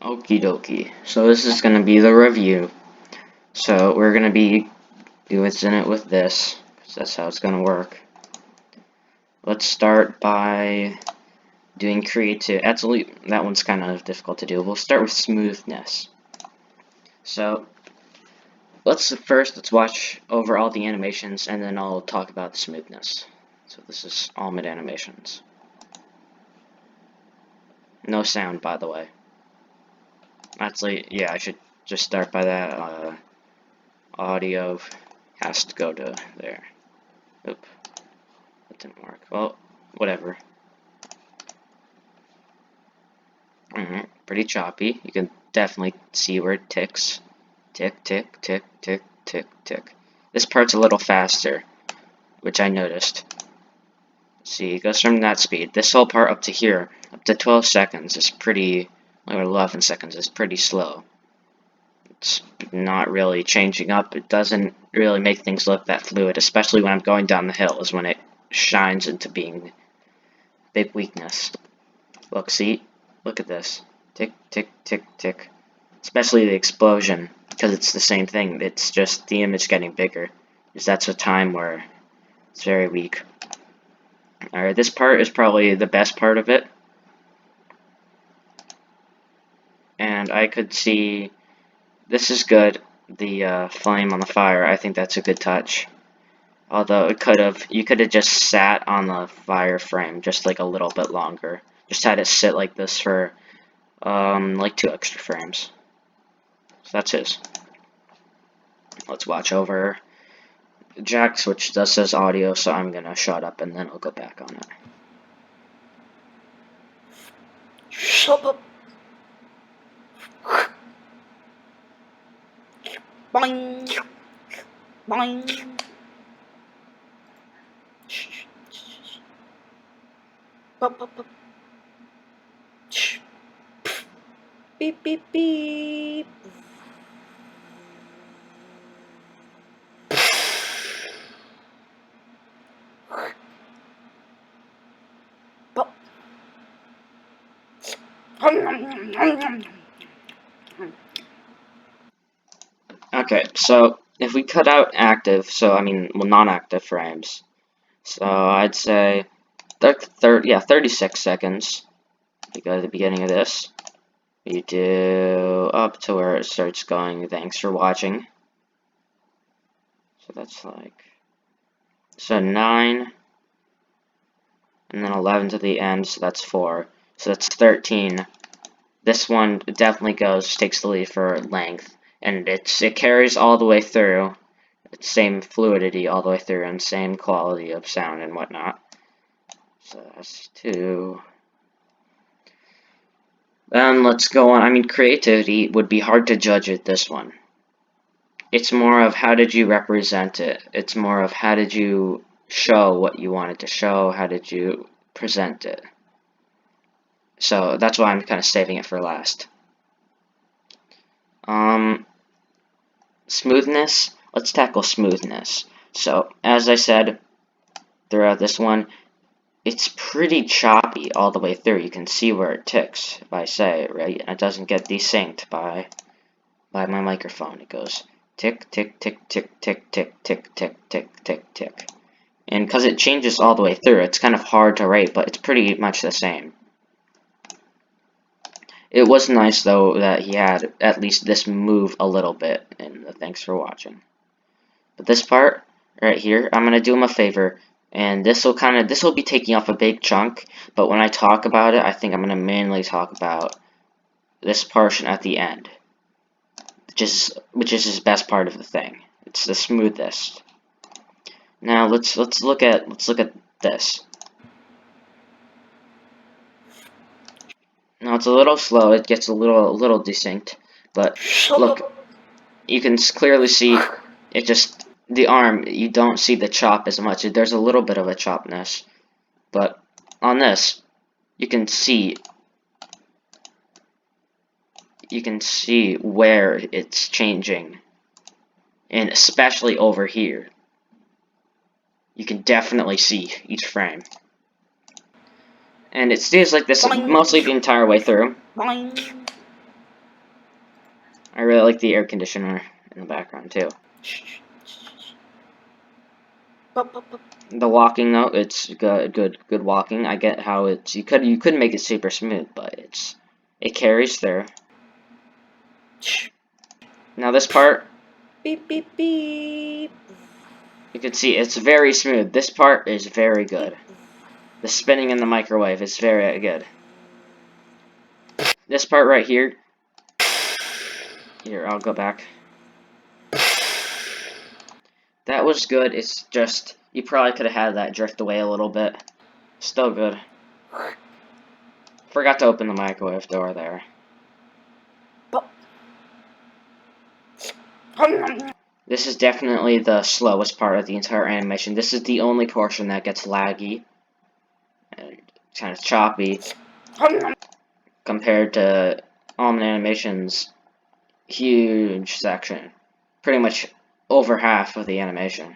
Okie dokie. So this is going to be the review. So we're going to be doing it with this, because that's how it's going to work. Let's start by doing creative. Actually, that one's kind of difficult to do. We'll start with smoothness. So let's watch over all the animations, and then I'll talk about the smoothness. So this is all mid animations. No sound, by the way. Actually, yeah, I should just start by that. Audio has to go to there. Oop, that didn't work. Well, whatever. Pretty choppy. You can definitely see where it ticks. Tick, tick, tick, tick, tick, tick. This part's a little faster, which I noticed. See, it goes from that speed. This whole part up to here, up to 12 seconds is pretty, or 11 seconds is pretty slow. It's not really changing up. It doesn't really make things look that fluid, especially when I'm going down the hill, is when it shines into being big weakness. Look, see? Look at this. Tick, tick, tick, tick. Especially the explosion, because it's the same thing. It's just the image getting bigger. Because that's a time where it's very weak. Alright, this part is probably the best part of it. And I could see... This is good. The flame on the fire, I think that's a good touch. Although you could have just sat on the fire frame just like a little bit longer. Just had it sit like this for like 2 extra frames. So that's his. Let's watch over Jax, which does says audio, so I'm gonna shut up and then I'll go back on it. Shut up. Boing. Boing. Beep, beep, beep. Okay, so if we cut out active, non-active frames, so I'd say 36 seconds. You go to the beginning of this. You do up to where it starts going, thanks for watching. So that's like, so 9, and then 11 to the end, so that's 4. So that's 13. This one definitely takes the lead for length, and it carries all the way through. It's same fluidity all the way through, and same quality of sound and whatnot. So that's 2. Then let's go on. Creativity would be hard to judge at this one. It's more of how did you represent it. It's more of how did you show what you wanted to show. How did you present it. So that's why I'm kind of saving it for last. Smoothness. Let's tackle smoothness. So as I said throughout this one, it's pretty choppy all the way through. You can see where it ticks if I say it, right? And it doesn't get desynced by my microphone. It goes tick, tick, tick, tick, tick, tick, tick, tick, tick, tick, tick. And because it changes all the way through, it's kind of hard to rate, but it's pretty much the same. It was nice, though, that he had at least this move a little bit, and thanks for watching. But this part, right here, I'm going to do him a favor, and this will be taking off a big chunk, but when I talk about it, I think I'm going to mainly talk about this portion at the end, which is his best part of the thing. It's the smoothest. Now let's look at this. Now it's a little slow. It gets a little distinct, but look, you can clearly see it just the arm. You don't see the chop as much. There's a little bit of a chopness, but on this, you can see where it's changing, and especially over here. You can definitely see each frame. And it stays like this mostly the entire way through. Boing. I really like the air conditioner in the background too. Bup, bup, bup. The walking though, it's good walking. I get how it's you could make it super smooth, but it carries through. Now this part, Beep, beep, beep. you can see it's very smooth. This part is very good. The spinning in the microwave is very good. This part right here, I'll go back. That was good. It's just, you probably could have had that drift away a little bit. Still good. Forgot to open the microwave door there. This is definitely the slowest part of the entire animation. This is the only portion that gets laggy and kind of choppy compared to Almond Animation's huge section. Pretty much over half of the animation.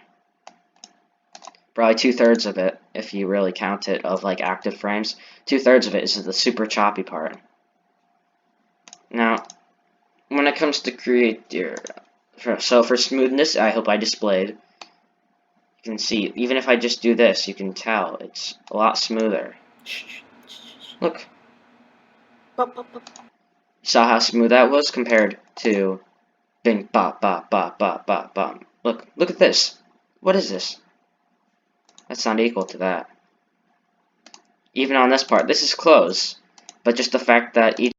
Probably 2/3 of it, if you really count it, of like active frames. 2/3 of it is the super choppy part. Now, when it comes to for smoothness, I hope I displayed. You can see, even if I just do this, you can tell it's a lot smoother. Look. Saw how smooth that was compared to bing bop bop bop bop bop bop. Look at this. What is this? That's not equal to that. Even on this part, this is close, but just the fact that each